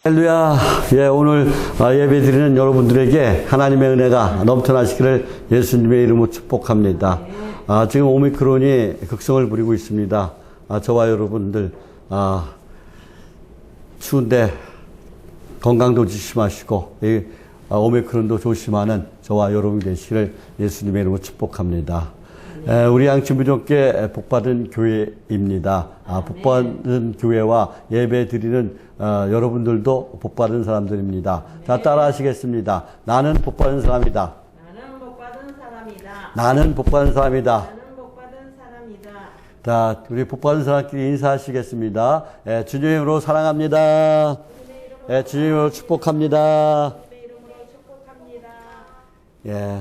할렐루야. 예, 오늘 예배 드리는 여러분들에게 하나님의 은혜가 넘쳐나시기를 예수님의 이름으로 축복합니다. 지금 오미크론이 극성을 부리고 있습니다. 저와 여러분들, 추운데 건강도 조심하시고, 오미크론도 조심하는 저와 여러분 되시기를 예수님의 이름으로 축복합니다. 우리 양치부족계 복받은 교회입니다. 복받은 교회와 예배 드리는 여러분들도 복받은 사람들입니다. 자, 따라 하시겠습니다. 나는 복받은 사람이다. 나는 복받은 사람이다. 나는 복받은 사람이다. 나는 복받은 사람이다. 자, 우리 복받은 사람끼리 인사하시겠습니다. 주님의 이름으로 사랑합니다. 주님의 이름으로 축복합니다. 주님의 이름으로 축복합니다. 예,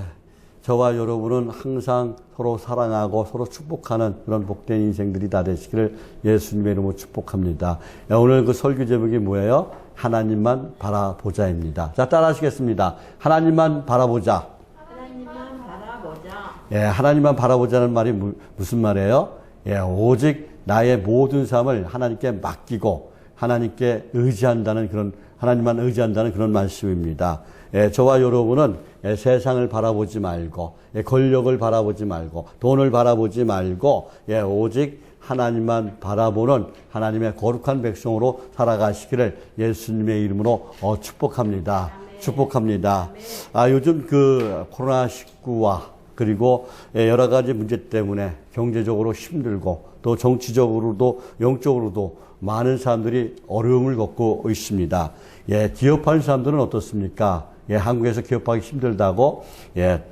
저와 여러분은 항상 서로 사랑하고 서로 축복하는 그런 복된 인생들이 다 되시기를 예수님의 이름으로 축복합니다. 오늘 그 설교 제목이 뭐예요? 하나님만 바라보자입니다. 자, 따라 하시겠습니다. 하나님만 바라보자. 하나님만 바라보자. 예, 하나님만 바라보자는 말이 무슨 말이에요? 예, 오직 나의 모든 삶을 하나님께 맡기고 하나님께 의지한다는 그런, 하나님만 의지한다는 그런 말씀입니다. 예, 저와 여러분은 세상을 바라보지 말고, 권력을 바라보지 말고, 돈을 바라보지 말고, 오직 하나님만 바라보는 하나님의 거룩한 백성으로 살아가시기를 예수님의 이름으로 축복합니다. 아멘. 축복합니다. 아멘. 요즘 그 코로나19와 그리고 여러 가지 문제 때문에 경제적으로 힘들고 또 정치적으로도 영적으로도 많은 사람들이 어려움을 겪고 있습니다. 예, 기업하는 사람들은 어떻습니까? 예, 한국에서 기업하기 힘들다고, 예,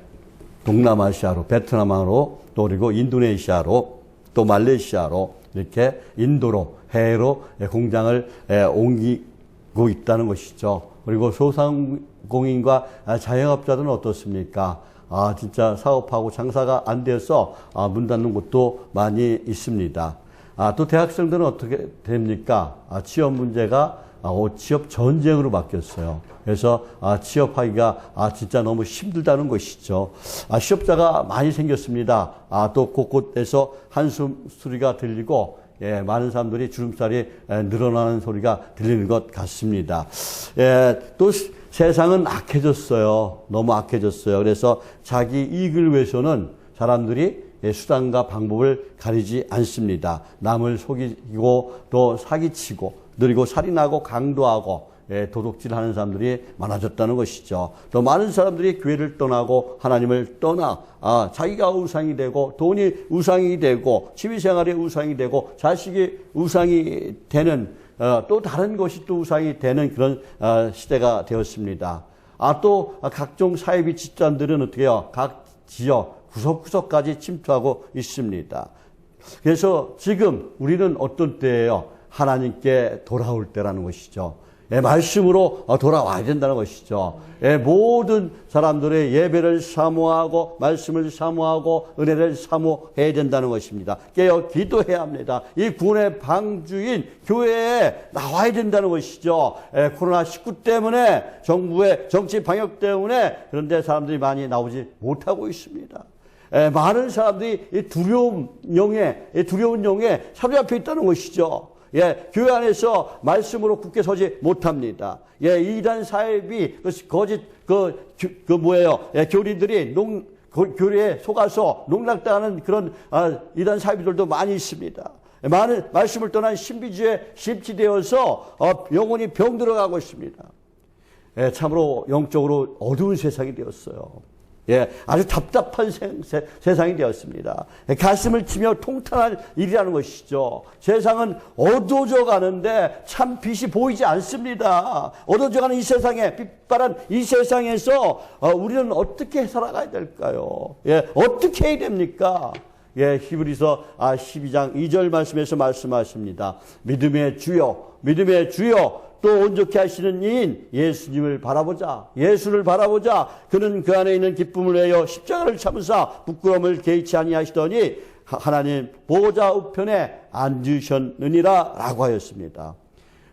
동남아시아로, 베트남으로, 또 그리고 인도네시아로, 또 말레이시아로, 이렇게 인도로, 해외로 공장을 옮기고 있다는 것이죠. 그리고 소상공인과 자영업자들은 어떻습니까? 진짜 사업하고 장사가 안 돼서 문 닫는 곳도 많이 있습니다. 또 대학생들은 어떻게 됩니까? 취업 문제가 취업 전쟁으로 바뀌었어요. 그래서 취업하기가 진짜 너무 힘들다는 것이죠. 취업자가 많이 생겼습니다. 또 곳곳에서 한숨 소리가 들리고, 예, 많은 사람들이 주름살이 늘어나는 소리가 들리는 것 같습니다. 예, 또 세상은 악해졌어요. 너무 악해졌어요. 그래서 자기 이익을 위해서는 사람들이 수단과 방법을 가리지 않습니다. 남을 속이고 또 사기치고 그리고 살인하고 강도하고 도둑질하는 사람들이 많아졌다는 것이죠. 또 많은 사람들이 교회를 떠나고 하나님을 떠나 자기가 우상이 되고 돈이 우상이 되고 취미생활이 우상이 되고 자식이 우상이 되는 또 다른 것이 또 우상이 되는 그런 시대가 되었습니다. 또 각종 사이비 집단들은 어떻게 해요? 각 지역 구석구석까지 침투하고 있습니다. 그래서 지금 우리는 어떤 때예요? 하나님께 돌아올 때라는 것이죠. 말씀으로 돌아와야 된다는 것이죠. 모든 사람들의 예배를 사모하고 말씀을 사모하고 은혜를 사모해야 된다는 것입니다. 깨어 기도해야 합니다. 이 구원의 방주인 교회에 나와야 된다는 것이죠. 코로나19 때문에 정부의 정치 방역 때문에 그런데 사람들이 많이 나오지 못하고 있습니다. 많은 사람들이 이 두려운 영에 사로잡혀 있다는 것이죠. 예, 교회 안에서 말씀으로 굳게 서지 못합니다. 예, 이단 사입이 거짓 교리들이 교리에 속아서 농락당하는 그런 이단 사입들도 많이 있습니다. 많은 말씀을 떠난 신비주의에 심취되어서 영혼이 병들어가고 있습니다. 예, 참으로 영적으로 어두운 세상이 되었어요. 예, 아주 답답한 세상이 되었습니다. 가슴을 치며 통탄할 일이라는 것이죠. 세상은 어두워져 가는데 참 빛이 보이지 않습니다. 어두워져 가는 이 세상에, 빛바란 이 세상에서 우리는 어떻게 살아가야 될까요? 예, 어떻게 해야 됩니까? 예, 히브리서 12장 2절 말씀에서 말씀하십니다. 믿음의 주여, 믿음의 주여, 또 온전케 하시는 이인 예수님을 바라보자. 예수를 바라보자. 그는 그 안에 있는 기쁨을 위하여 십자가를 참으사 부끄러움을 개의치 아니하시더니 하나님 보좌 우편에 앉으셨느니라 라고 하였습니다.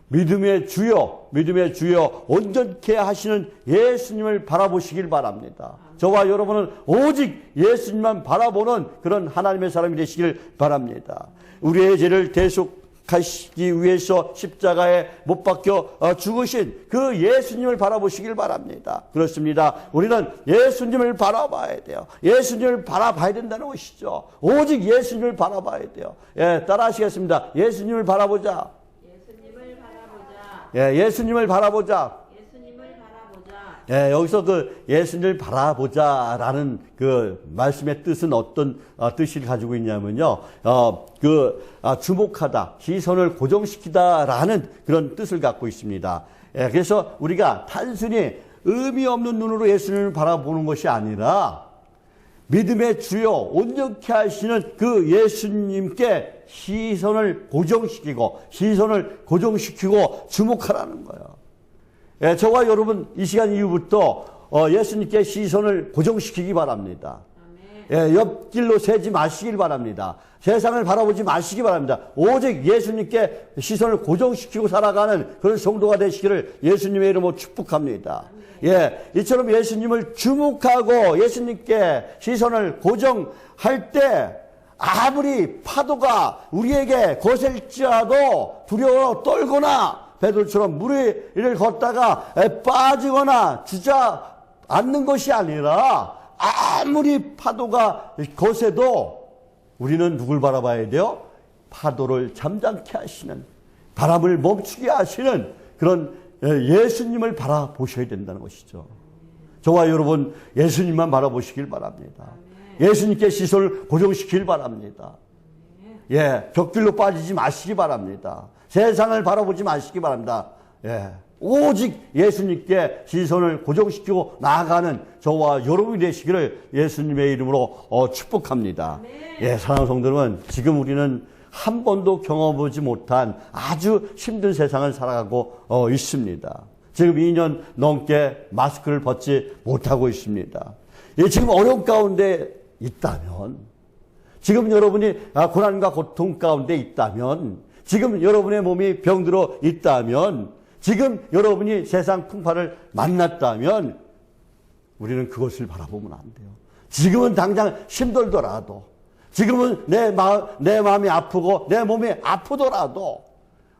믿음의 주여, 믿음의 주여, 온전케 하시는 예수님을 바라보시길 바랍니다. 저와 여러분은 오직 예수님만 바라보는 그런 하나님의 사람이 되시길 바랍니다. 우리의 죄를 대속 하시기 위해서 십자가에 못 박혀 죽으신 그 예수님을 바라보시길 바랍니다. 그렇습니다. 우리는 예수님을 바라봐야 돼요. 예수님을 바라봐야 된다는 것이죠. 오직 예수님을 바라봐야 돼요. 예, 따라 하시겠습니다. 예수님을 바라보자. 예수님을 바라보자. 예, 예수님을 바라보자. 예수님을 바라보자. 예, 여기서 그 예수님을 바라보자라는 그 말씀의 뜻은 어떤 뜻을 가지고 있냐면요. 주목하다, 시선을 고정시키다라는 그런 뜻을 갖고 있습니다. 예, 그래서 우리가 단순히 의미 없는 눈으로 예수님을 바라보는 것이 아니라 믿음의 주요 온전케 하시는 그 예수님께 시선을 고정시키고 주목하라는 거예요. 예, 저와 여러분 이 시간 이후부터 예수님께 시선을 고정시키기 바랍니다. 예, 옆길로 새지 마시길 바랍니다. 세상을 바라보지 마시기 바랍니다. 오직 예수님께 시선을 고정시키고 살아가는 그런 성도가 되시기를 예수님의 이름으로 축복합니다. 예, 이처럼 예수님을 주목하고 예수님께 시선을 고정할 때 아무리 파도가 우리에게 거셀지라도 두려워 떨거나 베드로처럼 물 위를 걷다가 빠지거나 주저앉는 것이 아니라 아무리 파도가 거세도 우리는 누굴 바라봐야 돼요? 파도를 잠잠케 하시는, 바람을 멈추게 하시는 그런 예수님을 바라보셔야 된다는 것이죠. 저와 여러분 예수님만 바라보시길 바랍니다. 예수님께 시선을 고정시키길 바랍니다. 예, 벽길로 빠지지 마시기 바랍니다. 세상을 바라보지 마시기 바랍니다. 예, 오직 예수님께 시선을 고정시키고 나아가는 저와 여러분이 되시기를 예수님의 이름으로 축복합니다. 예, 사랑하는 성도들은 지금 우리는 한 번도 경험하지 못한 아주 힘든 세상을 살아가고 있습니다. 지금 2년 넘게 마스크를 벗지 못하고 있습니다. 예, 지금 어려운 가운데 있다면, 지금 여러분이 고난과 고통 가운데 있다면, 지금 여러분의 몸이 병들어 있다면, 지금 여러분이 세상 풍파를 만났다면 우리는 그것을 바라보면 안 돼요. 지금은 당장 힘들더라도, 지금은 내 마음이 아프고 내 몸이 아프더라도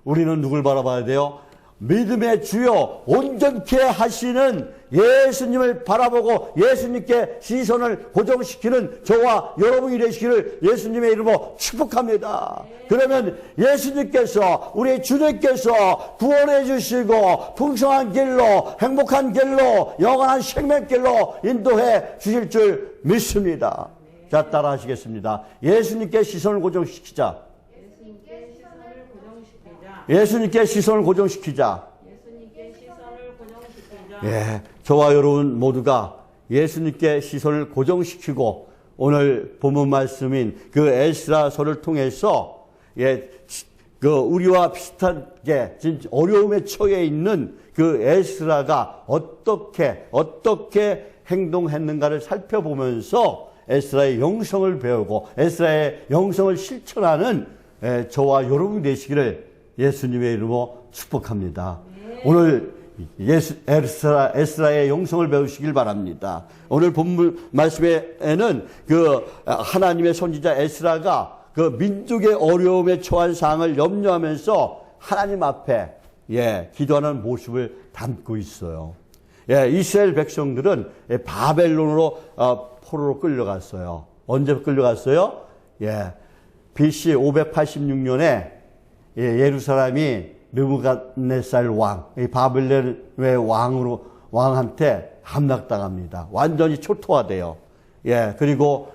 우리는 누굴 바라봐야 돼요? 믿음의 주요 온전케 하시는 예수님을 바라보고 예수님께 시선을 고정시키는 저와 여러분이 되시기를 예수님의 이름으로 축복합니다. 그러면 예수님께서, 우리 주님께서 구원해 주시고 풍성한 길로, 행복한 길로, 영원한 생명길로 인도해 주실 줄 믿습니다. 자, 따라 하시겠습니다. 예수님께 시선을 고정시키자. 예수님께 시선을 고정시키자. 예수님께 시선을 고정시키자. 예수님께 시선을 고정시키자. 예, 저와 여러분 모두가 예수님께 시선을 고정시키고 오늘 본문 말씀인 그 에스라서를 통해서 우리와 비슷하게 진짜 어려움에 처해 있는 그 에스라가 어떻게 행동했는가를 살펴보면서 에스라의 영성을 배우고 에스라의 영성을 실천하는 저와 여러분이 되시기를 예수님의 이름으로 축복합니다. 오늘 에스라의 영성을 배우시길 바랍니다. 오늘 본문 말씀에는 그 하나님의 선지자 에스라가 그 민족의 어려움에 처한 상황을 염려하면서 하나님 앞에 기도하는 모습을 담고 있어요. 이스라엘 백성들은 바벨론으로 포로로 끌려갔어요. 언제 끌려갔어요? BC 586년에 예루살렘이 느부갓네살 왕, 바벨론의 왕한테 함락당합니다. 완전히 초토화돼요. 그리고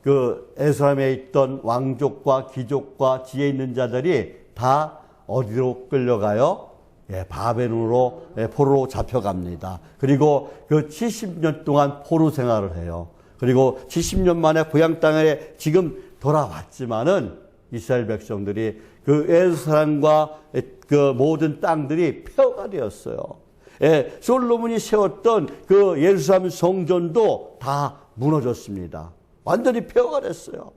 그 에스라임에 있던 왕족과 귀족과 지혜 있는 자들이 다 어디로 끌려가요? 바벨론으로 포로로 잡혀갑니다. 그리고 그 70년 동안 포로 생활을 해요. 그리고 70년 만에 고향 땅에 지금 돌아왔지만은 이스라엘 백성들이 그 예루살렘과 그 모든 땅들이 폐허가 되었어요. 솔로몬이 세웠던 그 예루살렘 성전도 다 무너졌습니다. 완전히 폐허가 됐어요.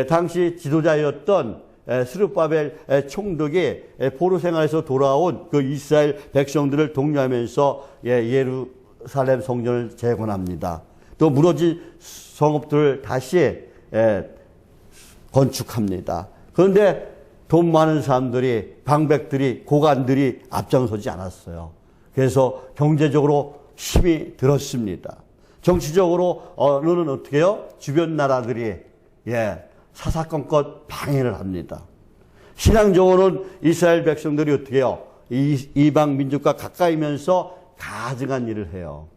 당시 지도자였던 스룹바벨 총독이 포로 생활에서 돌아온 그 이스라엘 백성들을 독려하면서 예루살렘 성전을 재건합니다. 또 무너진 성읍들을 다시 건축합니다. 그런데 돈 많은 사람들이, 방백들이, 고관들이 앞장서지 않았어요. 그래서 경제적으로 힘이 들었습니다. 정치적으로는 어떻게 해요? 주변 나라들이 사사건건 방해를 합니다. 신앙적으로는 이스라엘 백성들이 어떻게 해요? 이방 민족과 가까이면서 가증한 일을 해요.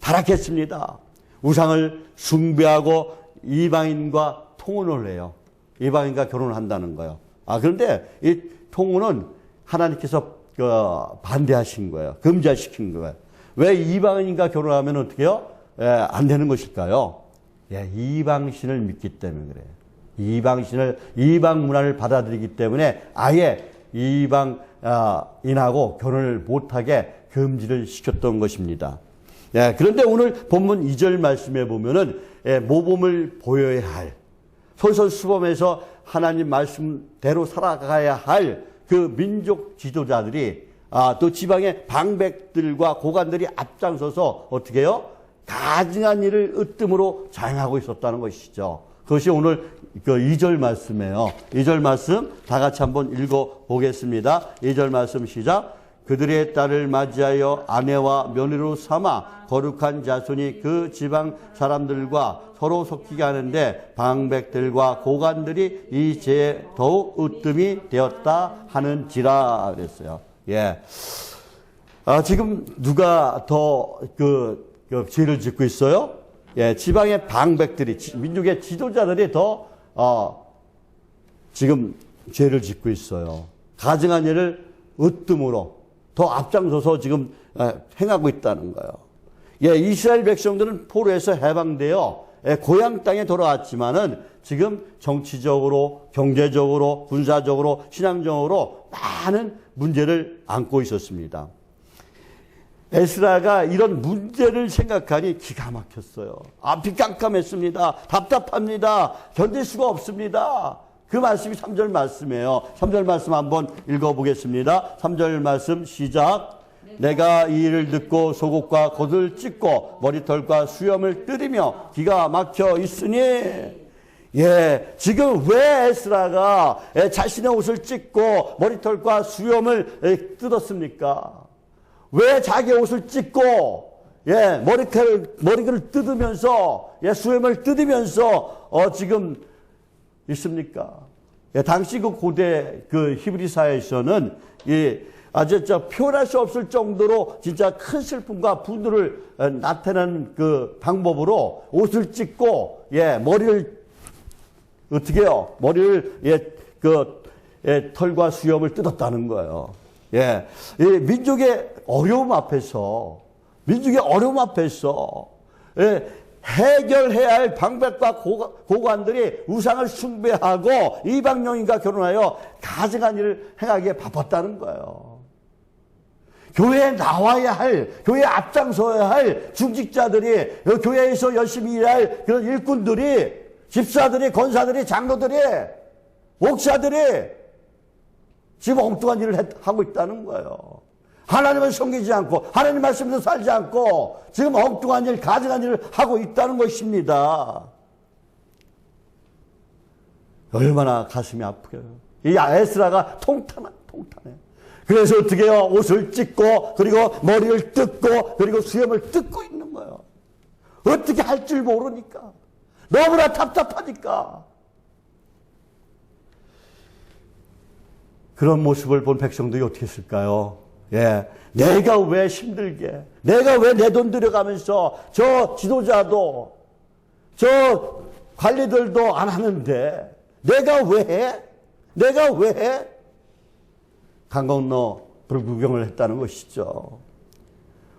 타락했습니다. 우상을 숭배하고 이방인과 통혼을 해요. 이방인과 결혼을 한다는 거예요. 그런데 이 통혼은 하나님께서 반대하신 거예요. 금지시킨 거예요. 왜 이방인과 결혼하면 어떻게 해요? 안 되는 것일까요? 이방신을 믿기 때문에 그래요. 이방 문화를 받아들이기 때문에 아예 이방인하고 결혼을 못하게 금지를 시켰던 것입니다. 그런데 오늘 본문 2절 말씀에 보면은 모범을 보여야 할, 솔선수범해서 하나님 말씀대로 살아가야 할 그 민족 지도자들이 또 지방의 방백들과 고관들이 앞장서서 어떻게 해요? 가증한 일을 으뜸으로 자행하고 있었다는 것이죠. 그것이 오늘 그 2절 말씀이에요. 2절 말씀 다 같이 한번 읽어보겠습니다. 2절 말씀 시작. 그들의 딸을 맞이하여 아내와 며느리로 삼아 거룩한 자손이 그 지방 사람들과 서로 섞이게 하는데 방백들과 고관들이 이 죄에 더욱 으뜸이 되었다 하는지라 그랬어요. 지금 누가 더 죄를 짓고 있어요? 지방의 방백들이, 민족의 지도자들이 더 지금 죄를 짓고 있어요. 가증한 일을 으뜸으로 더 앞장서서 지금 행하고 있다는 거예요. 이스라엘 백성들은 포로에서 해방되어 고향 땅에 돌아왔지만은 지금 정치적으로, 경제적으로, 군사적으로, 신앙적으로 많은 문제를 안고 있었습니다. 에스라가 이런 문제를 생각하니 기가 막혔어요. 앞이 깜깜했습니다. 답답합니다. 견딜 수가 없습니다. 그 말씀이 3절 말씀이에요. 3절 말씀 한번 읽어보겠습니다. 3절 말씀 시작. 내가 이 일을 듣고 속옷과 겉을 찢고 머리털과 수염을 뜯으며 기가 막혀 있으니 지금 왜 에스라가 자신의 옷을 찢고 머리털과 수염을 뜯었습니까? 왜 자기 옷을 찢고 머리털을 뜯으면서 수염을 뜯으면서 지금 있습니까? 당시 그 고대 그 히브리 사회에서는 아주 표현할 수 없을 정도로 진짜 큰 슬픔과 분노를 나타내는 그 방법으로 옷을 찢고 머리를 어떻게 해요? 머리를 털과 수염을 뜯었다는 거예요. 이 민족의 어려움 앞에서 해결해야 할 방백과 고관들이 우상을 숭배하고 이방용인과 결혼하여 가증한 일을 행하기에 바빴다는 거예요. 교회에 나와야 할, 교회에 앞장서야 할 중직자들이, 교회에서 열심히 일할 그런 일꾼들이, 집사들이, 권사들이, 장로들이, 목사들이 지금 엉뚱한 일을 하고 있다는 거예요. 하나님을 섬기지 않고 하나님 말씀에서 살지 않고 지금 엉뚱한 일, 가증한 일을 하고 있다는 것입니다. 얼마나 가슴이 아프게요. 이 에스라가 통탄해. 그래서 어떻게 해요? 옷을 찢고 그리고 머리를 뜯고 그리고 수염을 뜯고 있는 거예요. 어떻게 할 줄 모르니까. 너무나 답답하니까. 그런 모습을 본 백성들이 어떻게 했을까요? 내가 왜 힘들게, 내가 왜 내 돈 들여가면서 저 지도자도, 저 관리들도 안 하는데, 내가 왜 해? 강 건너 불구경을 했다는 것이죠.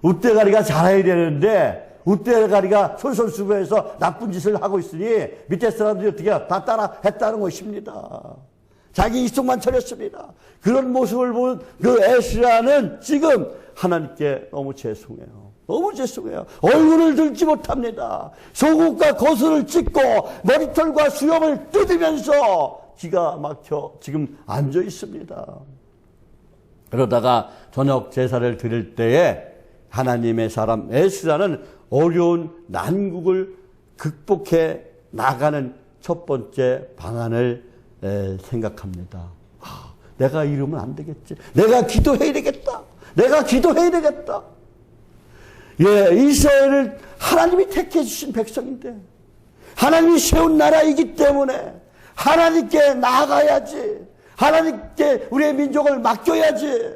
웃대가리가 잘해야 되는데, 웃대가리가 솔선수범해서 나쁜 짓을 하고 있으니, 밑에 사람들이 어떻게 다 따라 했다는 것입니다. 자기 이속만 차렸습니다. 그런 모습을 본 그 에스라는 지금 하나님께 너무 죄송해요. 얼굴을 들지 못합니다. 속옷과 겉을 찢고 머리털과 수염을 뜯으면서 기가 막혀 지금 앉아 있습니다. 그러다가 저녁 제사를 드릴 때에 하나님의 사람 에스라는 어려운 난국을 극복해 나가는 첫 번째 방안을 생각합니다. 내가 이러면 안 되겠지. 내가 기도해야 되겠다. 내가 기도해야 되겠다. 예, 이스라엘을 하나님이 택해 주신 백성인데 하나님이 세운 나라이기 때문에 하나님께 나아가야지. 하나님께 우리의 민족을 맡겨야지.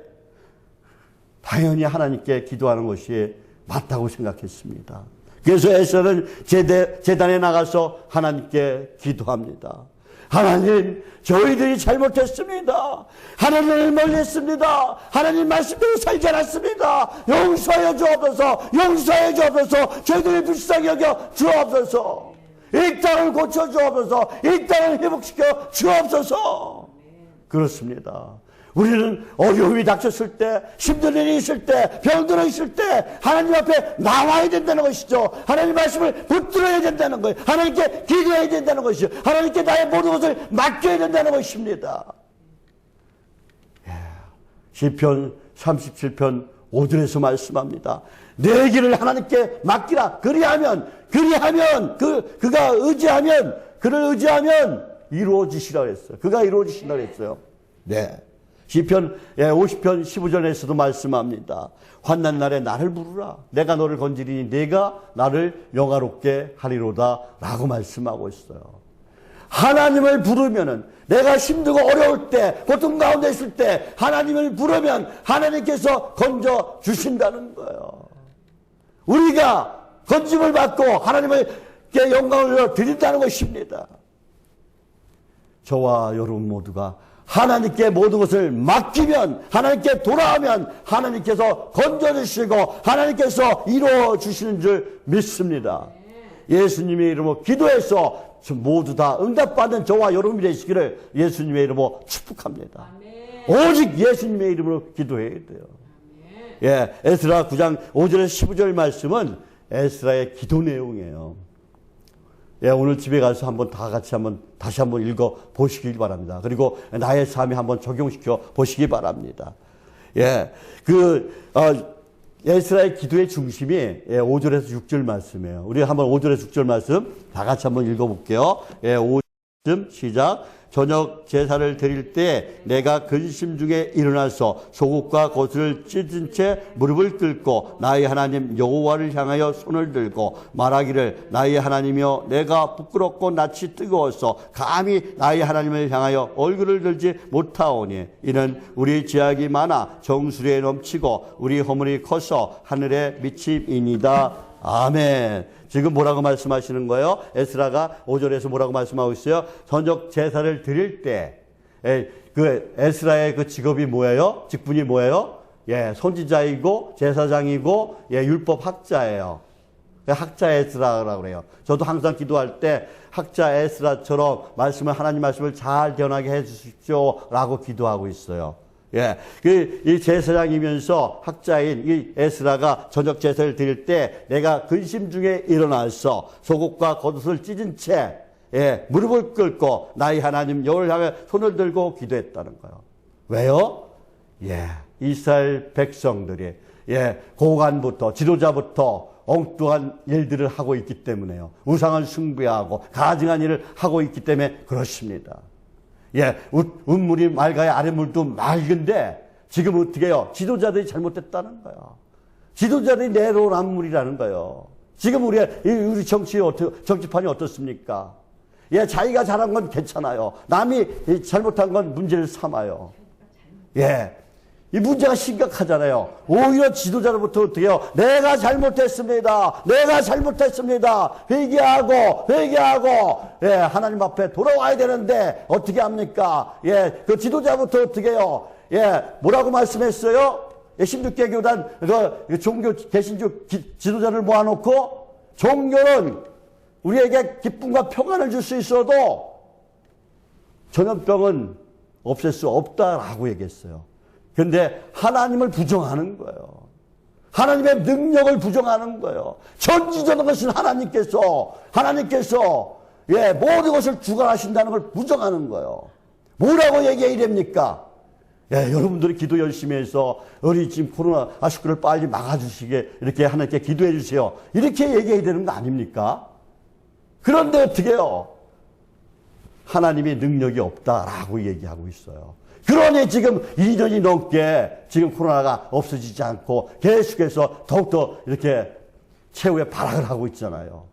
당연히 하나님께 기도하는 것이 맞다고 생각했습니다. 그래서 에스라는 제단에 나가서 하나님께 기도합니다. 하나님, 저희들이 잘못했습니다. 하나님을 멀리했습니다. 하나님 말씀대로 살지 않았습니다. 용서해 주옵소서. 용서해 주옵소서. 저희들을 불쌍히 여겨 주옵소서. 이 땅을 고쳐 주옵소서. 이 땅을 회복시켜 주옵소서. 그렇습니다. 우리는 어려움이 닥쳤을 때, 힘든 일이 있을 때, 병들어 있을 때 하나님 앞에 나와야 된다는 것이죠. 하나님 말씀을 붙들어야 된다는 거예요. 하나님께 기도해야 된다는 것이죠. 하나님께 나의 모든 것을 맡겨야 된다는 것입니다. 시편 37편 5절에서 말씀합니다. 내 길을 하나님께 맡기라. 그리하면 그가 의지하면, 그를 의지하면 이루어지시라 그랬어요. 그가 이루어지신다 그랬어요. 네. 시편 50편 15절에서도 말씀합니다. 환난 날에 나를 부르라. 내가 너를 건지리니 내가 나를 영화롭게 하리로다 라고 말씀하고 있어요. 하나님을 부르면은 내가 힘들고 어려울 때, 고통 가운데 있을 때 하나님을 부르면 하나님께서 건져 주신다는 거예요. 우리가 건짐을 받고 하나님께 영광을 드린다는 것입니다. 저와 여러분 모두가 하나님께 모든 것을 맡기면, 하나님께 돌아오면 하나님께서 건져주시고 하나님께서 이루어주시는 줄 믿습니다. 예수님의 이름으로 기도해서 모두 다 응답받는 저와 여러분이 되시기를 예수님의 이름으로 축복합니다. 오직 예수님의 이름으로 기도해야 돼요. 예, 에스라 9장 5절에서 15절 말씀은 에스라의 기도 내용이에요. 예, 오늘 집에 가서 다시 한번 읽어 보시길 바랍니다. 그리고 나의 삶에 한번 적용시켜 보시기 바랍니다. 예, 에스라의 기도의 중심이 5절에서 6절 말씀이에요. 우리 한번 5절에서 6절 말씀 다 같이 한번 읽어 볼게요. 예, 5절 시작. 저녁 제사를 드릴 때 내가 근심 중에 일어나서 속옷과 겉을 찢은 채 무릎을 꿇고 나의 하나님 여호와를 향하여 손을 들고 말하기를 나의 하나님이여 내가 부끄럽고 낯이 뜨거워서 감히 나의 하나님을 향하여 얼굴을 들지 못하오니 이는 우리 죄악이 많아 정수리에 넘치고 우리 허물이 커서 하늘에 미침이니이다. 아멘. 지금 뭐라고 말씀하시는 거예요? 에스라가 5절에서 뭐라고 말씀하고 있어요? 저녁 제사를 드릴 때, 그 에스라의 그 직업이 뭐예요? 직분이 뭐예요? 예, 선지자이고 제사장이고 율법 학자예요. 학자 에스라라고 그래요. 저도 항상 기도할 때 학자 에스라처럼 하나님 말씀을 잘 전하게 해 주십시오라고 기도하고 있어요. 예, 이 제사장이면서 학자인 이 에스라가 저녁 제사를 드릴 때 내가 근심 중에 일어나서 속옷과 겉옷을 찢은 채 무릎을 꿇고 나의 하나님 여호와를 향해 손을 들고 기도했다는 거예요. 왜요? 예, 이스라엘 백성들이 고관부터 지도자부터 엉뚱한 일들을 하고 있기 때문에요. 우상을 숭배하고 가증한 일을 하고 있기 때문에 그렇습니다. 예, 웃물이 맑아야 아랫물도 맑은데 지금 어떻게 해요? 지도자들이 잘못됐다는 거예요. 지도자들이 내로운 물이라는 거예요. 지금 우리 정치판이 어떻습니까? 예, 자기가 잘한 건 괜찮아요. 남이 잘못한 건 문제를 삼아요. 예. 이 문제가 심각하잖아요. 오히려 지도자로부터 어떻게 해요? 내가 잘못했습니다. 회개하고, 예, 하나님 앞에 돌아와야 되는데, 어떻게 합니까? 예, 그 지도자부터 어떻게 해요? 예, 뭐라고 말씀했어요? 16개 교단, 종교, 개신교 지도자를 모아놓고, 종교는 우리에게 기쁨과 평안을 줄 수 있어도, 전염병은 없앨 수 없다라고 얘기했어요. 그런데 하나님을 부정하는 거예요. 하나님의 능력을 부정하는 거예요. 전지전능한 것은 하나님께서 모든 것을 주관하신다는 걸 부정하는 거예요. 뭐라고 얘기해야 됩니까? 예, 여러분들이 기도 열심히 해서 우리 지금 코로나19를 빨리 막아주시게 이렇게 하나님께 기도해 주세요. 이렇게 얘기해야 되는 거 아닙니까? 그런데 어떻게 해요? 하나님의 능력이 없다라고 얘기하고 있어요. 그러니 지금 2년이 넘게 지금 코로나가 없어지지 않고 계속해서 더욱더 이렇게 최후의 발악을 하고 있잖아요.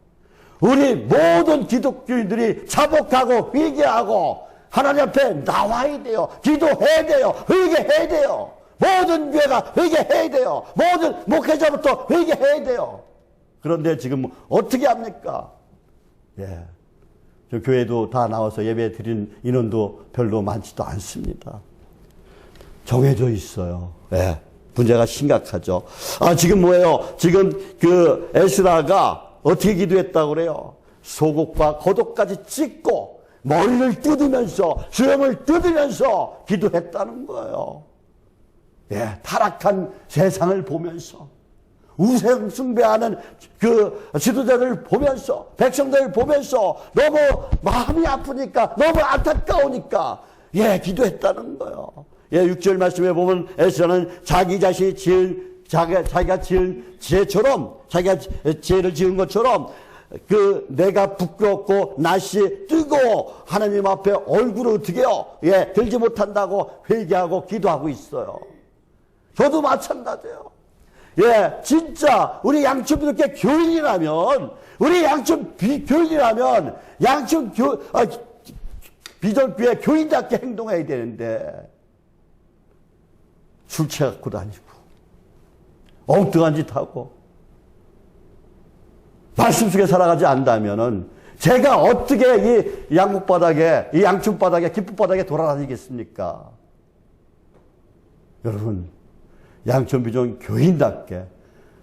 우리 모든 기독교인들이 자복하고 회개하고 하나님 앞에 나와야 돼요. 기도해야 돼요. 회개해야 돼요. 모든 교회가 회개해야 돼요. 모든 목회자부터 회개해야 돼요. 그런데 지금 어떻게 합니까? 예. 저 교회도 다 나와서 예배 드린 인원도 별로 많지도 않습니다. 정해져 있어요. 예. 문제가 심각하죠. 지금 뭐예요? 지금 그 에스라가 어떻게 기도했다고 그래요? 속옷과 겉옷까지 찢고 머리를 뜯으면서 수염을 뜯으면서 기도했다는 거예요. 예, 타락한 세상을 보면서 우상 숭배하는 그 지도자를 보면서 백성들을 보면서 너무 마음이 아프니까 너무 안타까우니까 예, 기도했다는 거예요. 예, 6절 말씀에 보면 에스라는 자기 자신이 자기가 지은 죄처럼 자기가 죄를 지은 것처럼 그 내가 부끄럽고 낯이 뜨고 하나님 앞에 얼굴을 어떻게 해요? 예, 들지 못한다고 회개하고 기도하고 있어요. 저도 마찬가지예요. 예, 진짜 우리 양천 이렇게 교인이라면 양천 비전교회 교인답게 행동해야 되는데 술 취해갖고 다니고 엉뚱한 짓 하고 말씀 속에 살아가지 않다면은 제가 어떻게 이 양목바닥에 이 양춘바닥에 기쁨바닥에 돌아다니겠습니까? 여러분 양천비전 교인답게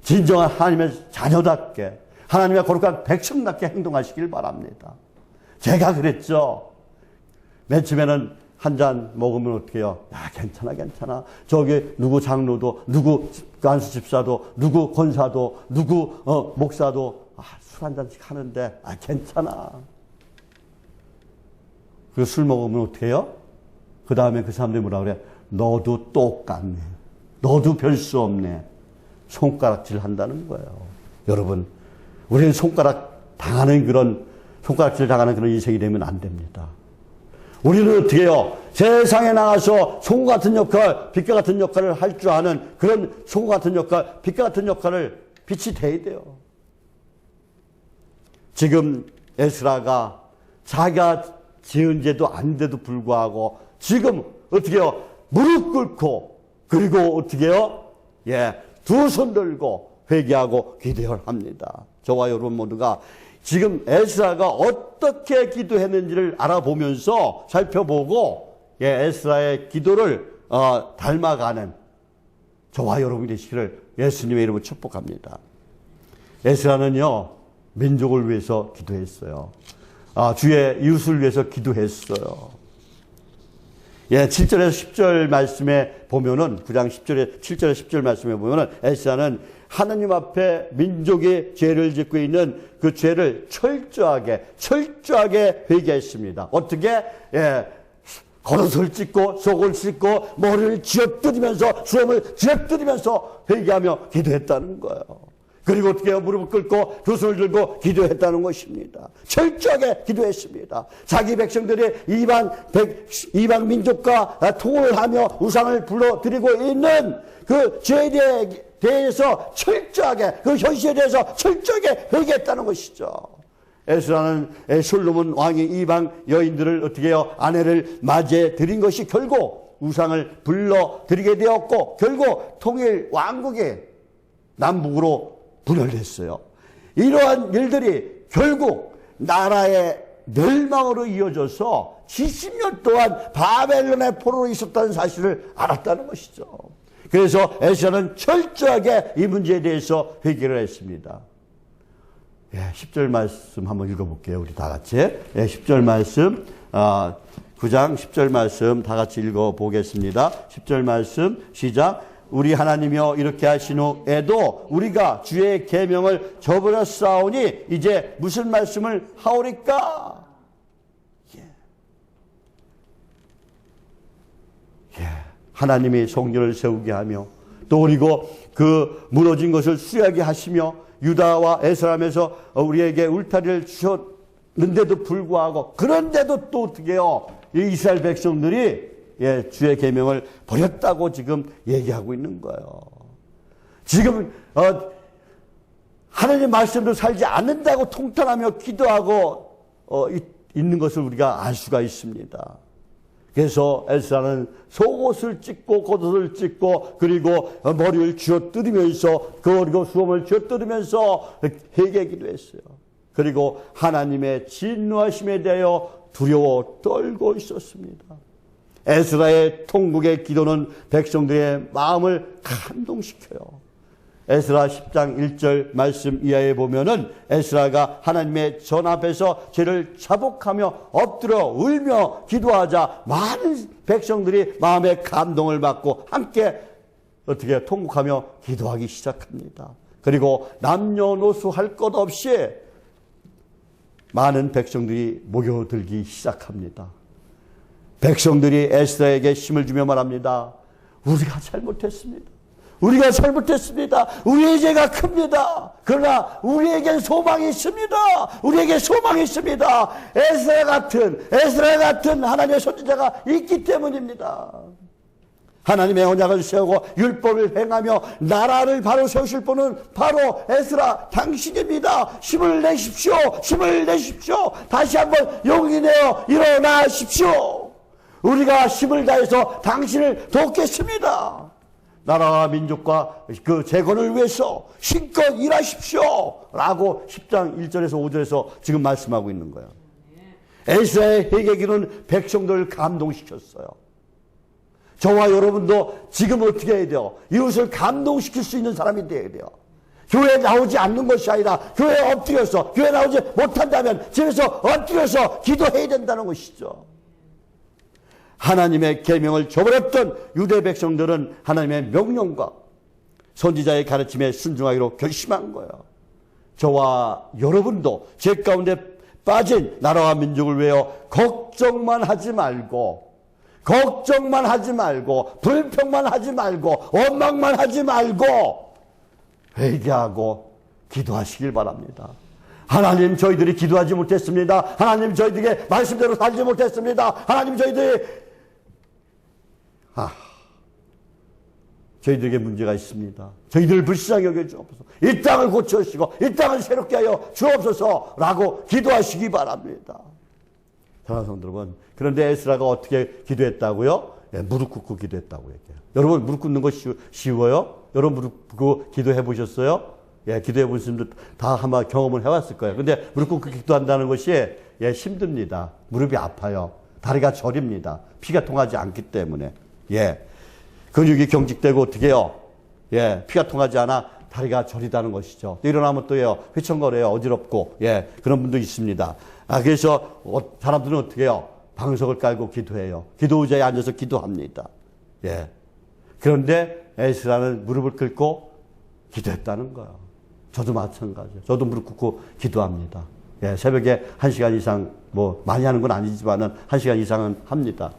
진정한 하나님의 자녀답게 하나님의 거룩한 백성답게 행동하시길 바랍니다. 제가 그랬죠. 맨 처음에는 한 잔 먹으면 어떻게 해요? 야, 괜찮아. 저기 누구 장로도 누구 간수 집사도 누구 권사도 누구 목사도 술 한 잔씩 하는데 괜찮아. 그 술 먹으면 어떻게 해요? 그 다음에 그 사람들이 뭐라 그래? 너도 똑같네. 너도 별 수 없네. 손가락질 한다는 거예요. 여러분, 우리는 손가락질 당하는 그런 인생이 되면 안 됩니다. 우리는 어떻게 해요? 세상에 나가서 송곳 같은 역할, 빛과 같은 역할을 할 줄 아는 그런 송곳 같은 역할, 빛과 같은 역할을 빛이 돼야 돼요. 지금 에스라가 자기가 지은 죄도 아닌데도 불구하고 지금 어떻게 해요? 무릎 꿇고 그리고 어떻게 해요? 예, 두 손 들고 회개하고 기도를 합니다. 저와 여러분 모두가 지금 에스라가 어떻게 기도했는지를 알아보면서 살펴보고 예, 에스라의 기도를 닮아가는 저와 여러분이 되시기를 예수님의 이름으로 축복합니다. 에스라는요 민족을 위해서 기도했어요. 주의 이웃을 위해서 기도했어요. 예, 7절에서 10절 말씀에 보면은 9장 7절에 10절 말씀에 보면은 에스라는 하나님 앞에 민족이 죄를 짓고 있는 그 죄를 철저하게 회개했습니다. 어떻게? 예, 겉옷을 찢고 속을 찢고 머리를 쥐어뜯으면서 수염을 쥐어뜯으면서 회개하며 기도했다는 거예요. 그리고 어떻게 해요? 무릎을 꿇고 두 손을 들고 기도했다는 것입니다. 철저하게 기도했습니다. 자기 백성들이 이방 민족과 통을 하며 우상을 불러드리고 있는 그 죄에 대해서 철저하게, 그 현실에 대해서 철저하게 회개했다는 것이죠. 에스라는 솔로몬 왕이 이방 여인들을 어떻게 해요? 아내를 맞이해 드린 것이 결국 우상을 불러드리게 되었고 결국 통일 왕국이 남북으로 분열됐어요. 이러한 일들이 결국 나라의 멸망으로 이어져서 70년 동안 바벨론의 포로로 있었다는 사실을 알았다는 것이죠. 그래서 에스라는 철저하게 이 문제에 대해서 회개를 했습니다. 예, 10절 말씀 한번 읽어볼게요. 우리 다 같이. 예, 10절 말씀, 9장 10절 말씀 다 같이 읽어보겠습니다. 10절 말씀 시작. 우리 하나님이여 이렇게 하신 후에도 우리가 주의 계명을 저버렸사오니 이제 무슨 말씀을 하오리까? 하나님이 성전을 세우게 하며 또 그리고 그 무너진 것을 수리하게 하시며 유다와 에스라임에서 우리에게 울타리를 주셨는데도 불구하고 그런데도 또 어떻게 해요? 이 이스라엘 백성들이 주의 계명을 버렸다고 지금 얘기하고 있는 거예요. 지금 하나님 말씀도 살지 않는다고 통탄하며 기도하고 있는 것을 우리가 알 수가 있습니다. 그래서 에스라는 속옷을 찢고 겉옷을 찢고 그리고 머리를 쥐어뜯으면서 그리고 수염을 쥐어뜯으면서 회개 기도했어요. 그리고 하나님의 진노하심에 대하여 두려워 떨고 있었습니다. 에스라의 통곡의 기도는 백성들의 마음을 감동시켜요. 에스라 10장 1절 말씀 이하에 보면은 에스라가 하나님의 전 앞에서 죄를 자복하며 엎드려 울며 기도하자 많은 백성들이 마음의 감동을 받고 함께 어떻게 통곡하며 기도하기 시작합니다. 그리고 남녀노소 할 것 없이 많은 백성들이 모여들기 시작합니다. 백성들이 에스라에게 힘을 주며 말합니다. 우리가 잘못했습니다. 우리가 잘못했습니다. 우리의 죄가 큽니다. 그러나 우리에겐 소망이 있습니다. 우리에게 소망이 있습니다. 에스라 같은 하나님의 선지자가 있기 때문입니다. 하나님의 언약을 세우고 율법을 행하며 나라를 바로 세우실 분은 바로 에스라 당신입니다. 힘을 내십시오. 힘을 내십시오. 다시 한번 용기 내어 일어나십시오. 우리가 힘을 다해서 당신을 돕겠습니다. 나라와 민족과 그 재건을 위해서 힘껏 일하십시오. 라고 10장 1절에서 5절에서 지금 말씀하고 있는 거예요. 에스라의 회개기는 백성들을 감동시켰어요. 저와 여러분도 지금 어떻게 해야 돼요? 이웃을 감동시킬 수 있는 사람이 되어야 돼요. 교회에 나오지 않는 것이 아니라 교회에 엎드려서, 교회에 나오지 못한다면 집에서 엎드려서 기도해야 된다는 것이죠. 하나님의 계명을 저버렸던 유대 백성들은 하나님의 명령과 선지자의 가르침에 순종하기로 결심한 거예요. 저와 여러분도 죄 가운데 빠진 나라와 민족을 위하여 걱정만 하지 말고 불평만 하지 말고 원망만 하지 말고 회개하고 기도하시길 바랍니다. 하나님, 저희들이 기도하지 못했습니다. 하나님, 저희들에게 말씀대로 살지 못했습니다. 하나님, 저희들에게 문제가 있습니다. 저희들을 불쌍히 여겨주옵소서. 이 땅을 고쳐주시고 이 땅을 새롭게 하여 주옵소서라고 기도하시기 바랍니다. 사랑하는 성도 여러분, 그런데 에스라가 어떻게 기도했다고요? 무릎 꿇고 기도했다고 얘기해요. 여러분, 무릎 꿇는 거 쉬워요? 여러분 무릎 꿇고 기도해 보셨어요? 기도해 보신 분들 다 아마 경험을 해왔을 거예요. 근데 무릎 꿇고 기도한다는 것이 힘듭니다. 무릎이 아파요. 다리가 저립니다. 피가 통하지 않기 때문에. 근육이 경직되고 어떻게 해요? 피가 통하지 않아 다리가 저리다는 것이죠. 일어나면 또 휘청거려요. 어지럽고. 그런 분도 있습니다. 그래서 사람들은 어떻게 해요? 방석을 깔고 기도해요. 기도 의자에 앉아서 기도합니다. 그런데 에스라는 무릎을 꿇고 기도했다는 거예요. 저도 마찬가지예요. 저도 무릎 꿇고 기도합니다. 새벽에 1시간 이상, 많이 하는 건 아니지만은 1시간 이상은 합니다.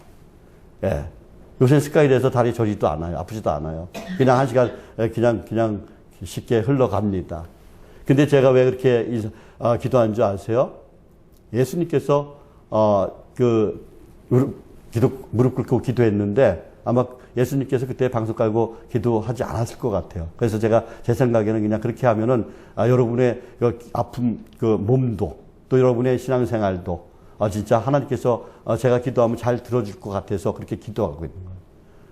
요새 습관이 돼서 다리 저리지도 않아요. 아프지도 않아요. 그냥 1시간 그냥 쉽게 흘러갑니다. 근데 제가 왜 그렇게 기도한 줄 아세요? 예수님께서 무릎 꿇고 기도했는데 아마 예수님께서 그때 방석 깔고 기도하지 않았을 것 같아요. 그래서 제가 제 생각에는 그냥 그렇게 하면은 여러분의 아픔 몸도 또 여러분의 신앙생활도 진짜 하나님께서 제가 기도하면 잘 들어줄 것 같아서 그렇게 기도하고 있는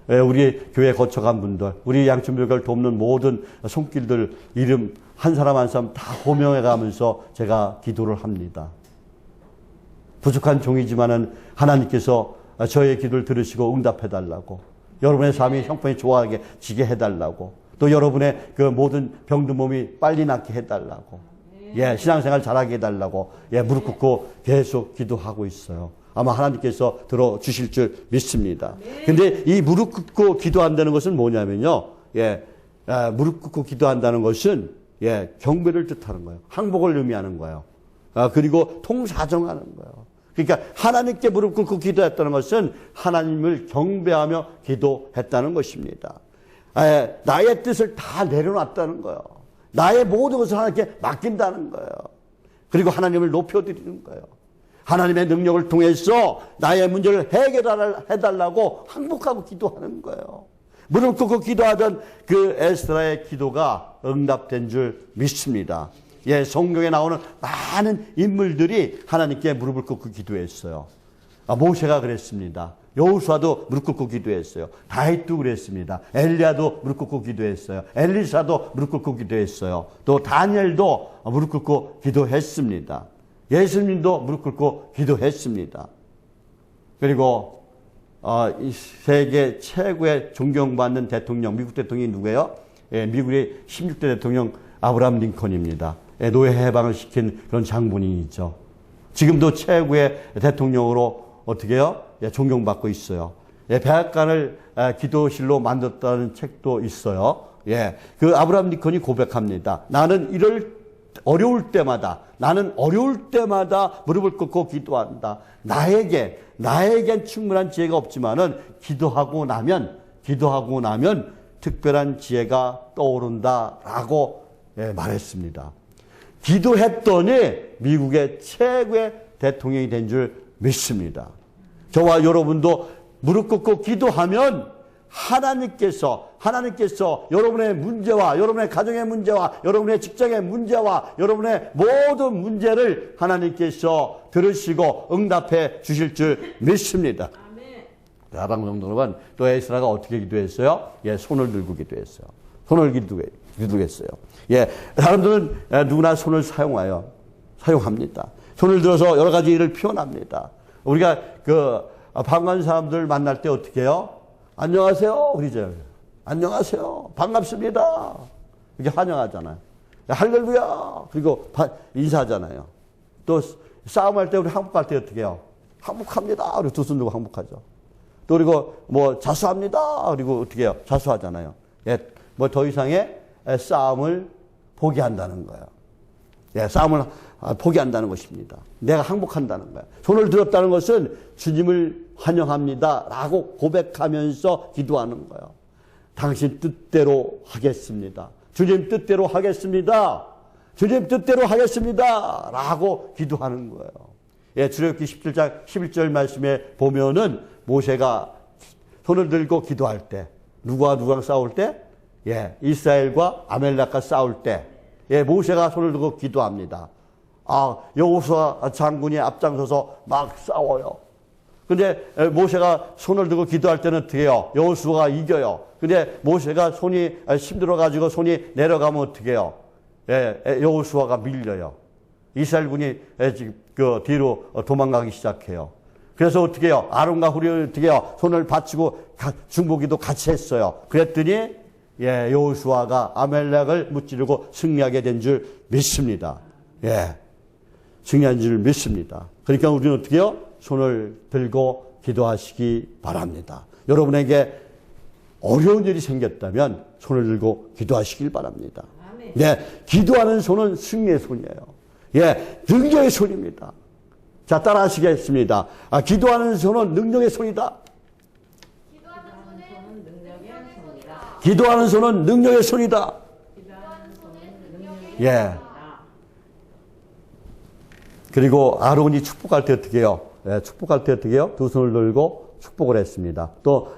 거예요. 우리 교회 거쳐간 분들, 우리 양천교회를 돕는 모든 손길들 이름 한 사람 한 사람 다 호명해 가면서 제가 기도를 합니다. 부족한 종이지만은 하나님께서 저의 기도를 들으시고 응답해 달라고, 여러분의 삶이 형편이 좋아하게 지게 해달라고, 또 여러분의 그 모든 병든 몸이 빨리 낫게 해달라고, 신앙생활 잘하게 해달라고, 무릎 꿇고 계속 기도하고 있어요. 아마 하나님께서 들어주실 줄 믿습니다. 근데 이 무릎 꿇고 기도한다는 것은 뭐냐면요. 무릎 꿇고 기도한다는 것은, 경배를 뜻하는 거예요. 항복을 의미하는 거예요. 그리고 통사정하는 거예요. 그러니까 하나님께 무릎 꿇고 기도했다는 것은 하나님을 경배하며 기도했다는 것입니다. 나의 뜻을 다 내려놨다는 거예요. 나의 모든 것을 하나님께 맡긴다는 거예요. 그리고 하나님을 높여드리는 거예요. 하나님의 능력을 통해서 나의 문제를 해달라고 항복하고 기도하는 거예요. 무릎 꿇고 기도하던 그 에스라의 기도가 응답된 줄 믿습니다. 예, 성경에 나오는 많은 인물들이 하나님께 무릎을 꿇고 기도했어요. 모세가 그랬습니다. 여호수아도 무릎 꿇고 기도했어요. 다윗도 그랬습니다. 엘리야도 무릎 꿇고 기도했어요. 엘리사도 무릎 꿇고 기도했어요. 또 다니엘도 무릎 꿇고 기도했습니다. 예수님도 무릎 꿇고 기도했습니다. 그리고 이 세계 최고의 존경받는 대통령, 미국 대통령이 누구예요? 예, 미국의 16대 대통령 아브라함 링컨입니다. 예, 노예 해방을 시킨 그런 장본인이죠. 지금도 최고의 대통령으로 어떻게 해요? 예, 존경받고 있어요. 예, 백악관을 기도실로 만들었다는 책도 있어요. 예, 그 아브라함 링컨이 고백합니다. 나는 어려울 때마다 무릎을 꿇고 기도한다. 나에겐 충분한 지혜가 없지만은 기도하고 나면 특별한 지혜가 떠오른다라고 말했습니다. 기도했더니 미국의 최고의 대통령이 된 줄 믿습니다. 저와 여러분도 무릎 꿇고 기도하면 하나님께서 여러분의 문제와 여러분의 가정의 문제와 여러분의 직장의 문제와 여러분의 모든 문제를 하나님께서 들으시고 응답해 주실 줄 믿습니다. 야방 정도는 또 에스라가 어떻게 기도했어요? 예, 손을 들고 기도했어요. 손을 기도했어요. 예, 사람들은 누구나 손을 사용합니다. 손을 들어서 여러 가지 일을 표현합니다. 우리가 방관 사람들 만날 때 어떻게 해요? 안녕하세요. 그러죠. 안녕하세요. 반갑습니다. 이렇게 환영하잖아요. 할렐루야. 그리고 인사하잖아요. 또 싸움할 때 우리 항복할 때 어떻게 해요? 항복합니다. 그리고 두 손 들고 항복하죠. 또 그리고 자수합니다. 그리고 어떻게 해요? 자수하잖아요. 예, 더 이상의 싸움을 포기한다는 거예요. 예, 싸움을 포기한다는 것입니다. 내가 항복한다는 거예요. 손을 들었다는 것은 주님을 환영합니다 라고 고백하면서 기도하는 거예요. 당신 뜻대로 하겠습니다. 주님 뜻대로 하겠습니다. 주님 뜻대로 하겠습니다 라고 기도하는 거예요. 예, 출애굽기 17장 11절 말씀에 보면은 모세가 손을 들고 기도할 때, 누구랑 싸울 때? 예, 이스라엘과 아멜렉과 싸울 때, 예, 모세가 손을 들고 기도합니다. 여호수아 장군이 앞장서서 막 싸워요. 근데 모세가 손을 들고 기도할 때는 어떻게 해요? 여호수아가 이겨요. 근데 모세가 손이 힘들어가지고 손이 내려가면 어떻게 해요? 예, 여호수아가 밀려요. 이스라엘군이 뒤로 도망가기 시작해요. 그래서 어떻게 해요? 아론과 훌이 어떻게 해요? 손을 받치고 중보기도 같이 했어요. 그랬더니 예, 여호수아가 아멜렉을 무찌르고 승리하게 된 줄 믿습니다. 예, 승리한 줄 믿습니다. 그러니까 우리는 어떻게 해요? 손을 들고 기도하시기 바랍니다. 여러분에게 어려운 일이 생겼다면 손을 들고 기도하시길 바랍니다. 예, 기도하는 손은 승리의 손이에요. 예, 능력의 손입니다. 자, 따라 하시겠습니다. 기도하는 손은 능력의 손이다. 기도하는 손은 능력의 손이다. 예. 그리고 아론이 축복할 때 어떻게 해요? 예, 축복할 때 어떻게 해요? 두 손을 들고 축복을 했습니다. 또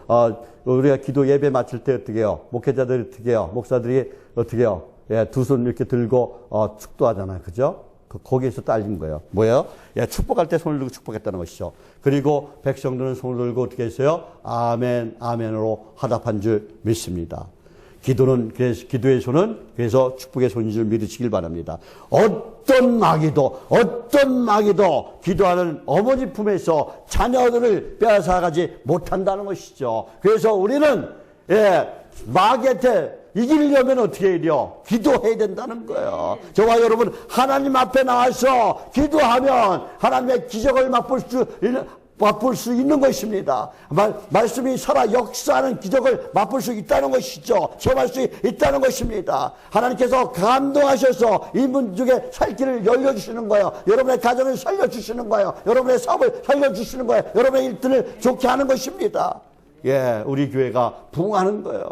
우리가 기도 예배 마칠 때 어떻게 해요? 목회자들이 어떻게 해요? 목사들이 어떻게 해요? 예, 두 손 이렇게 들고 축도하잖아요. 그죠? 거기에서 딸린 거예요. 뭐예요? 예, 축복할 때 손을 들고 축복했다는 것이죠. 그리고 백성들은 손을 들고 어떻게 했어요? 아멘, 아멘으로 화답한 줄 믿습니다. 기도의 손은 그래서 축복의 손인 줄 믿으시길 바랍니다. 어떤 마귀도 기도하는 어머니 품에서 자녀들을 빼앗아가지 못한다는 것이죠. 그래서 우리는 마귀한테 이기려면 어떻게 해야 돼요? 기도해야 된다는 거예요. 저와 여러분 하나님 앞에 나와서 기도하면 하나님의 기적을 맛볼 수 있는 것입니다. 말씀이 살아 역사하는 기적을 맛볼 수 있다는 것이죠. 체험할 수 있다는 것입니다. 하나님께서 감동하셔서 이 민족의 살 길을 열려주시는 거예요. 여러분의 가정을 살려주시는 거예요. 여러분의 사업을 살려주시는 거예요. 여러분의 일들을 좋게 하는 것입니다. 예, 우리 교회가 부흥하는 거예요.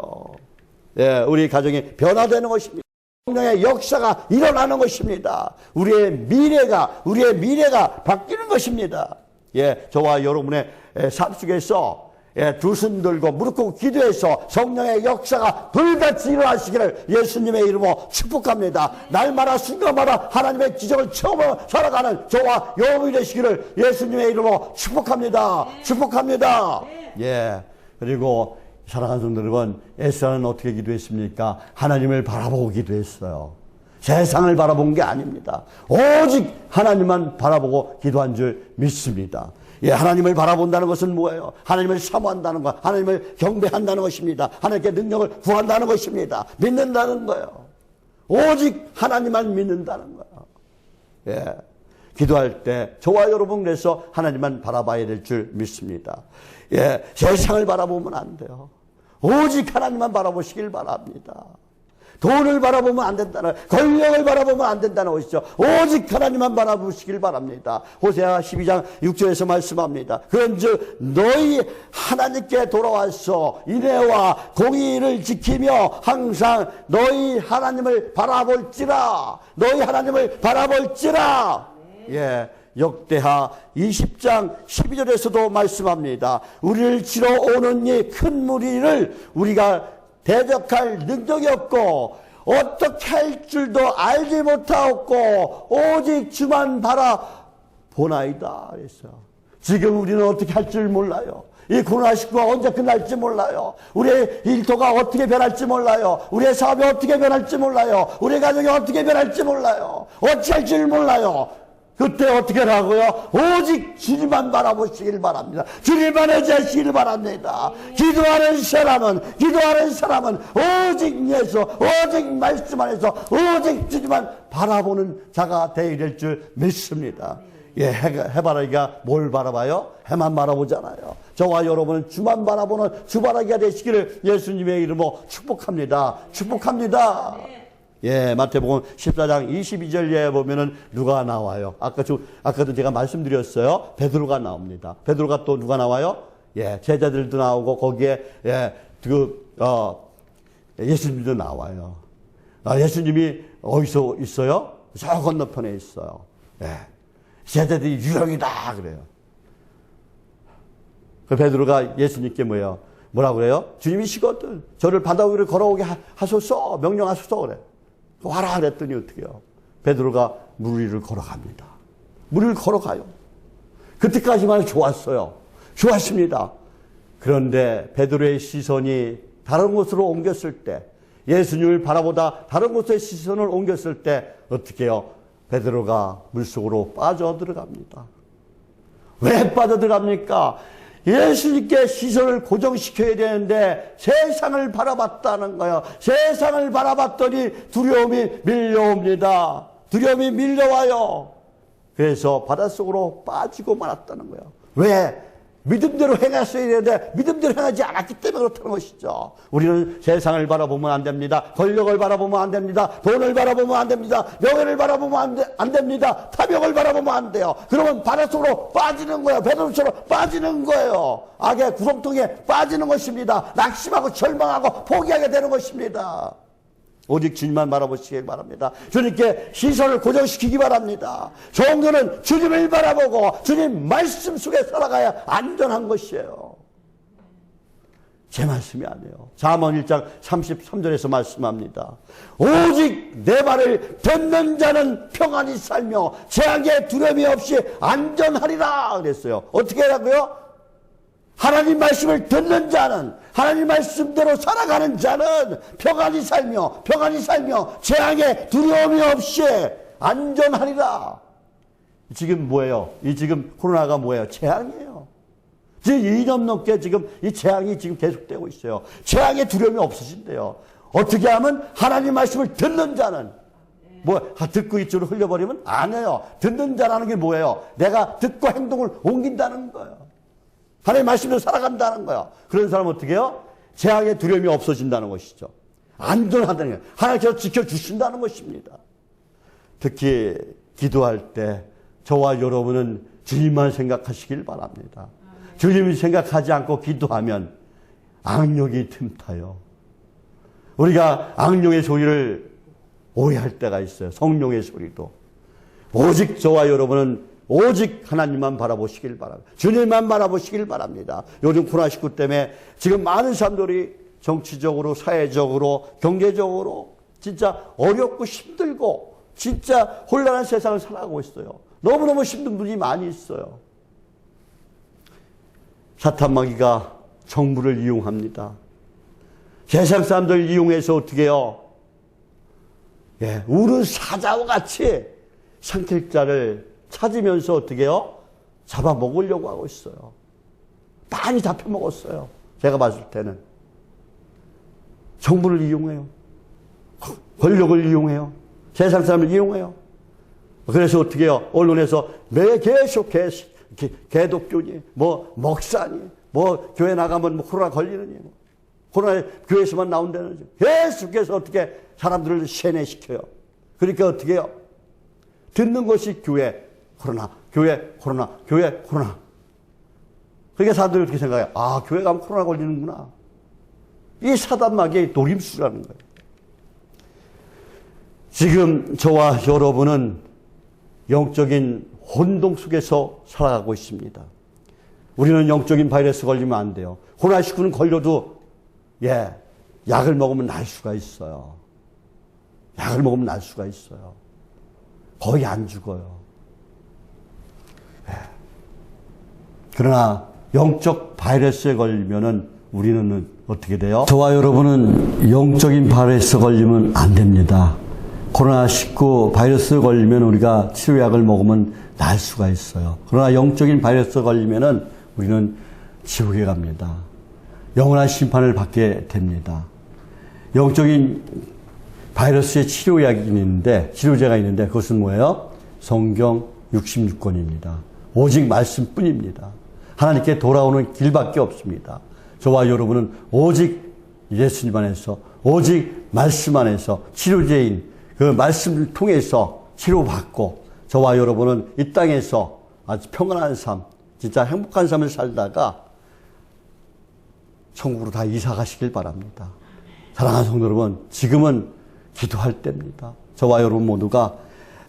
예, 우리 가정이 변화되는 것입니다. 성령의 역사가 일어나는 것입니다. 우리의 미래가 바뀌는 것입니다. 예, 저와 여러분의 삶 속에서 두 손 들고 무릎 꿇고 기도해서 성령의 역사가 불같이 일어나시기를 예수님의 이름으로 축복합니다. 날마다 순간마다 하나님의 기적을 처음으로 살아가는 저와 여러분이 되시기를 예수님의 이름으로 축복합니다. 축복합니다. 예, 그리고 사랑하는 성도 여러분, 에스라는 어떻게 기도했습니까? 하나님을 바라보고 기도했어요. 세상을 바라본 게 아닙니다. 오직 하나님만 바라보고 기도한 줄 믿습니다. 예, 하나님을 바라본다는 것은 뭐예요? 하나님을 사모한다는 것, 하나님을 경배한다는 것입니다. 하나님께 능력을 구한다는 것입니다. 믿는다는 거예요. 오직 하나님만 믿는다는 거예요. 예, 기도할 때 저와 여러분 그래서 하나님만 바라봐야 될 줄 믿습니다. 예, 세상을 바라보면 안 돼요. 오직 하나님만 바라보시길 바랍니다. 돈을 바라보면 안 된다는, 권력을 바라보면 안 된다는 것이죠. 오직 하나님만 바라보시길 바랍니다. 호세아 12장 6절에서 말씀합니다. 그런즉 너희 하나님께 돌아와서 인애와 공의를 지키며 항상 너희 하나님을 바라볼지라. 너희 하나님을 바라볼지라. 예. 역대하 20장 12절에서도 말씀합니다. 우리를 치러 오는 이 큰 무리를 우리가 대적할 능력이 없고 어떻게 할 줄도 알지 못하였고 오직 주만 바라보나이다 그랬어요. 지금 우리는 어떻게 할 줄 몰라요. 이 코로나19가 언제 끝날지 몰라요. 우리의 일터가 어떻게 변할지 몰라요. 우리의 사업이 어떻게 변할지 몰라요. 우리의 가정이 어떻게 변할지 몰라요. 어찌 할 줄 몰라요. 그때 어떻게 하라고요? 오직 주님만 바라보시길 바랍니다. 주님만 의지하시길 바랍니다. 기도하는 사람은 오직 예수, 오직 말씀 안에서 오직 주님만 바라보는 자가 되어야 될 줄 믿습니다. 예, 해바라기가 뭘 바라봐요? 해만 바라보잖아요. 저와 여러분은 주만 바라보는 주바라기가 되시기를 예수님의 이름으로 축복합니다. 축복합니다. 예, 마태복음 14장 22절에 보면은 누가 나와요? 아까도 제가 말씀드렸어요. 베드로가 나옵니다. 베드로가 또 누가 나와요? 예, 제자들도 나오고 거기에 예수님도 나와요. 예수님이 어디서 있어요? 저 건너편에 있어요. 예, 제자들이 유령이다 그래요. 그 베드로가 예수님께 뭐라고 그래요? 주님이시거든. 저를 바다 위로 걸어오게 하소서, 명령하소서 그래. 와라 그랬더니 어떻게 해요? 베드로가 물 위를 걸어갑니다. 물을 걸어가요. 그때까지만 좋았어요. 좋았습니다. 그런데 베드로의 시선이 다른 곳으로 옮겼을 때, 예수님을 바라보다 다른 곳에 시선을 옮겼을 때 어떻게 해요? 베드로가 물속으로 빠져들어갑니다. 왜 빠져들어갑니까? 예수님께 시선을 고정시켜야 되는데 세상을 바라봤다는 거예요. 세상을 바라봤더니 두려움이 밀려옵니다. 두려움이 밀려와요. 그래서 바닷속으로 빠지고 말았다는 거예요. 왜? 믿음대로 행했어야 되는데 믿음대로 행하지 않았기 때문에 그렇다는 것이죠. 우리는 세상을 바라보면 안 됩니다. 권력을 바라보면 안 됩니다. 돈을 바라보면 안 됩니다. 명예를 바라보면 안 됩니다. 탐욕을 바라보면 안 돼요. 그러면 바닷속으로 빠지는 거예요. 베드로처럼 빠지는 거예요. 악의 구렁텅이에 빠지는 것입니다. 낙심하고 절망하고 포기하게 되는 것입니다. 오직 주님만 바라보시기 바랍니다. 주님께 시선을 고정시키기 바랍니다. 종교는 주님을 바라보고 주님 말씀 속에 살아가야 안전한 것이에요. 제 말씀이 아니에요. 잠언 1장 33절에서 말씀합니다. 오직 내 말을 듣는 자는 평안히 살며 재앙의 두려움이 없이 안전하리라 그랬어요. 어떻게 하라고요? 하나님 말씀을 듣는 자는, 하나님 말씀대로 살아가는 자는 평안히 살며 재앙에 두려움이 없이 안전하리라. 지금 뭐예요? 지금 코로나가 뭐예요? 재앙이에요. 지금 2년 넘게 지금 이 재앙이 지금 계속되고 있어요. 재앙에 두려움이 없으신데요. 어떻게 하면 하나님 말씀을 듣는 자는 듣고 있지로 흘려버리면 안 해요. 듣는 자라는 게 뭐예요? 내가 듣고 행동을 옮긴다는 거예요. 하나님 말씀대로 살아간다는 거야. 그런 사람은 어떻게 해요? 재앙의 두려움이 없어진다는 것이죠. 안전하다는 거예요. 하나님께서 지켜주신다는 것입니다. 특히 기도할 때 저와 여러분은 주님만 생각하시길 바랍니다. 주님을 생각하지 않고 기도하면 악령이 틈타요. 우리가 악령의 소리를 오해할 때가 있어요. 성령의 소리도. 오직 저와 여러분은 오직 하나님만 바라보시길 바랍니다. 주님만 바라보시길 바랍니다. 요즘 코로나19 때문에 지금 많은 사람들이 정치적으로, 사회적으로, 경제적으로 진짜 어렵고 힘들고 진짜 혼란한 세상을 살아가고 있어요. 너무너무 힘든 분이 많이 있어요. 사탄 마귀가 정부를 이용합니다. 세상 사람들 이용해서 어떻게 해요? 예, 우는 사자와 같이 삼킬 자를 찾으면서 어떻게 해요? 잡아먹으려고 하고 있어요. 많이 잡혀먹었어요. 제가 봤을 때는. 정부를 이용해요. 권력을 이용해요. 세상 사람을 이용해요. 그래서 어떻게 해요? 언론에서 계속 개독교니, 뭐 목사니, 뭐 교회 나가면 뭐 코로나 걸리느니, 뭐 코로나 교회에서만 나온다는 계속해서 어떻게 사람들을 세뇌시켜요. 그러니까 어떻게 해요? 듣는 것이 교회, 코로나, 교회, 코로나, 교회, 코로나. 그러니까 사람들이 어떻게 생각해요? 아, 교회 가면 코로나 걸리는구나. 이 사단마귀의 노림수라는 거예요. 지금 저와 여러분은 영적인 혼동 속에서 살아가고 있습니다. 우리는 영적인 바이러스 걸리면 안 돼요. 코로나19는 걸려도 약을 먹으면 날 수가 있어요. 약을 먹으면 날 수가 있어요. 거의 안 죽어요. 그러나 영적 바이러스에 걸리면은 우리는 어떻게 돼요? 저와 여러분은 영적인 바이러스에 걸리면 안 됩니다. 코로나19 바이러스 걸리면 우리가 치료약을 먹으면 날 수가 있어요. 그러나 영적인 바이러스 걸리면은 우리는 지옥에 갑니다. 영원한 심판을 받게 됩니다. 영적인 바이러스의 치료제가 있는데 그것은 뭐예요? 성경 66권입니다. 오직 말씀뿐입니다. 하나님께 돌아오는 길밖에 없습니다. 저와 여러분은 오직 예수님 안에서, 오직 말씀 안에서 치료제인 그 말씀을 통해서 치료받고 저와 여러분은 이 땅에서 아주 평안한 삶, 진짜 행복한 삶을 살다가 천국으로 다 이사 가시길 바랍니다. 사랑하는 성도 여러분, 지금은 기도할 때입니다. 저와 여러분 모두가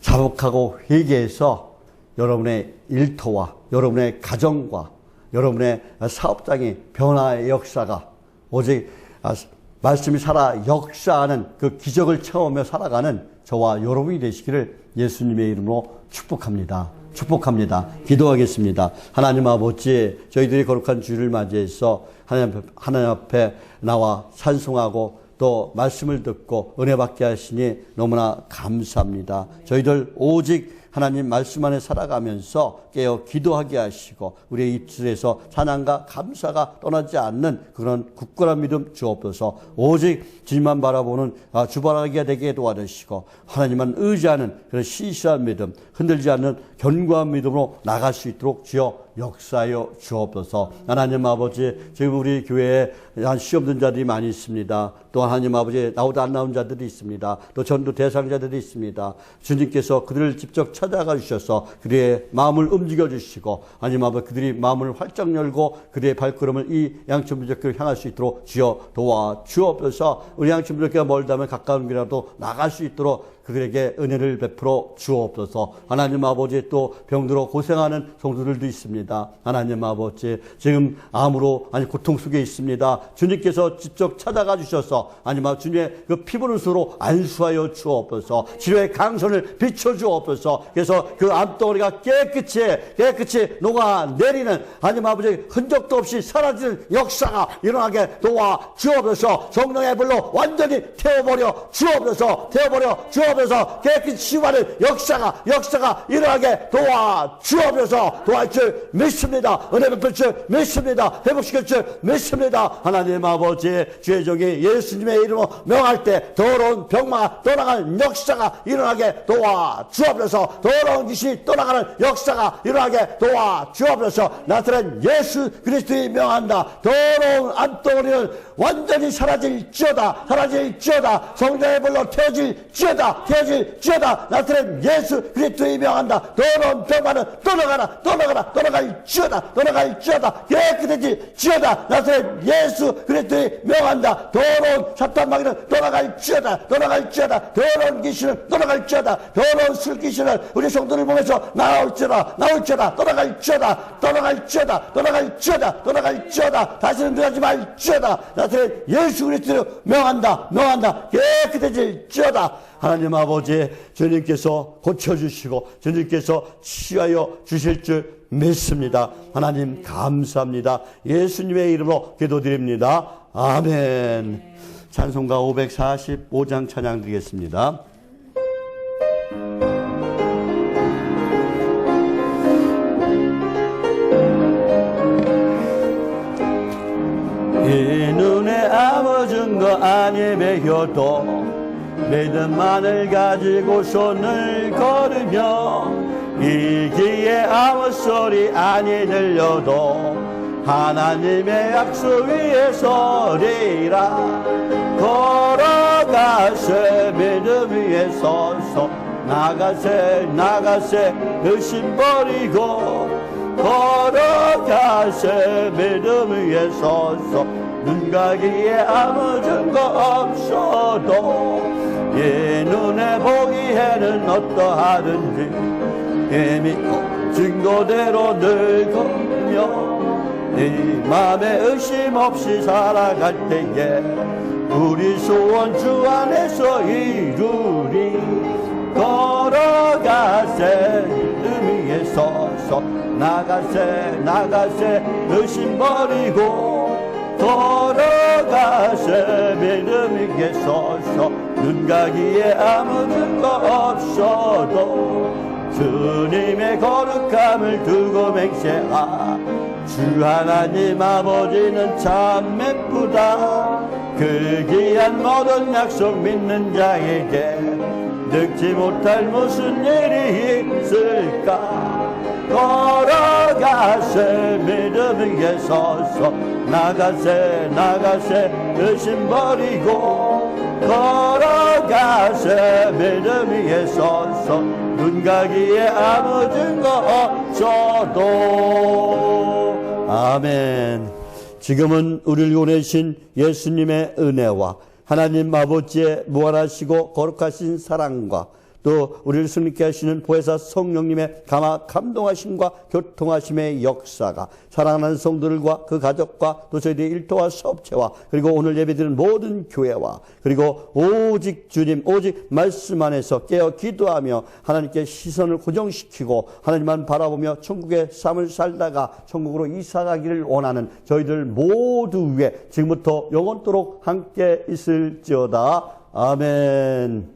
자복하고 회개해서 여러분의 일터와 여러분의 가정과 여러분의 사업장의 변화의 역사가 오직 말씀이 살아 역사하는 그 기적을 체험하며 살아가는 저와 여러분이 되시기를 예수님의 이름으로 축복합니다. 축복합니다. 기도하겠습니다. 하나님 아버지, 저희들이 거룩한 주일을 맞이해서 하나님 앞에 나와 찬송하고 또 말씀을 듣고 은혜 받게 하시니 너무나 감사합니다. 저희들 오직 하나님 말씀 안에 살아가면서 깨어 기도하게 하시고 우리의 입술에서 찬양과 감사가 떠나지 않는 그런 굳건한 믿음 주옵소서. 오직 주님만 바라보는 주바라기가 되게 도와주시고 하나님만 의지하는 그런 신실한 믿음, 흔들지 않는 견고한 믿음으로 나갈 수 있도록 주여 역사하여 주옵소서. 하나님 아버지, 지금 우리 교회에 시 없는 자들이 많이 있습니다. 또 하나님 아버지, 나오다 안 나온 자들이 있습니다. 또 전도 대상자들이 있습니다. 주님께서 그들을 직접 찾아가 주셔서 그들의 마음을 움직여 주시고 하나님 아버지, 그들이 마음을 활짝 열고 그들의 발걸음을 이 양천부적교를 향할 수 있도록 주여 도와 주옵소서. 우리 양천부적교가 멀다면 가까운 길이라도 나갈 수 있도록 그들에게 은혜를 베풀어 주옵소서. 하나님 아버지, 또 병들어 고생하는 성도들도 있습니다. 하나님 아버지, 지금 암으로 고통 속에 있습니다. 주님께서 직접 찾아가 주셔서 하나님 아버지, 주님의 그 피부르스로 안수하여 주옵소서. 치료의 강선을 비춰 주옵소서. 그래서 그 암덩어리가 깨끗이 녹아내리는 하나님 아버지, 흔적도 없이 사라지는 역사가 일어나게 도와 주옵소서. 성령의 불로 완전히 태워버려 주옵소서. 그래서 깨끗이 치유하는 역사가 일어나게 도와 주옵소서. 도와줄 줄 믿습니다. 은혜 베풀 줄 믿습니다. 회복시킬 줄 믿습니다. 하나님 아버지, 주의 종이 예수님의 이름으로 명할 때 더러운 병마가 떠나가는 역사가 일어나게 도와 주옵소서. 더러운 귀신이 떠나가는 역사가 일어나게 도와 주옵소서. 나타난 예수 그리스도의 명한다. 더러운 암덩어리는 완전히 사라질지어다. 성령의 불로 태워질지어다. 나사렛 예수 그리스도의 명한다. 더러운 병만은 떠나갈지어다. 깨끗해질지어다. 나사렛 예수 그리스도의 명한다. 더러운 사탄 마귀는 떠나갈지어다. 더러운 귀신은 떠나갈지어다. 더러운 술 귀신을 우리 성도를 보면서 나올지어다. 떠나갈지어다. 다시는 들어가지 말지어다. 나사렛 예수 그리스도의 명한다. 깨끗해질지어다. 하나님 아버지, 주님께서 고쳐주시고 주님께서 치유하여 주실 줄 믿습니다. 하나님 감사합니다. 예수님의 이름으로 기도드립니다. 아멘. 찬송가 545장 찬양 드리겠습니다. 이 눈에 아무 증거 아니 배겨도 믿음만을 가지고 손을 걸으며 이 귀에 아무 소리 아니 들려도 하나님의 약속 위에 서리라. 걸어가세 믿음 위에 서서 나가세 의심 버리고 걸어가세 믿음 위에 서서 눈 가기에 아무 증거 없어도 이 눈에 보기에는 어떠하든지 이미 증거대로 늙으며 이 맘에 의심 없이 살아갈 때에 우리 소원 주 안에서 이루리. 걸어가세 믿음 위에 서서 나가세 의심 버리고 걸어가세 믿음 위에 서서 눈 가기에 아무 증거 없어도 주님의 거룩함을 두고 맹세하. 주 하나님 아버지는 참 예쁘다. 그 귀한 모든 약속 믿는 자에게 늙지 못할 무슨 일이 있을까. 걸어가세 믿음 위에 서서 나가세 의심 버리고 걸어가세 믿음 위에 서서 눈 가기에 아무 증거 없어도. 아멘. 지금은 우리를 보내신 예수님의 은혜와 하나님 아버지의 무한하시고 거룩하신 사랑과 또 우리를 승리케 하시는 보혜사 성령님의 감동하심과 교통하심의 역사가 사랑하는 성도들과 그 가족과 또 저희들의 일터와 사업체와 그리고 오늘 예배드리는 모든 교회와 그리고 오직 주님 오직 말씀 안에서 깨어 기도하며 하나님께 시선을 고정시키고 하나님만 바라보며 천국의 삶을 살다가 천국으로 이사가기를 원하는 저희들 모두 위에 지금부터 영원토록 함께 있을지어다. 아멘.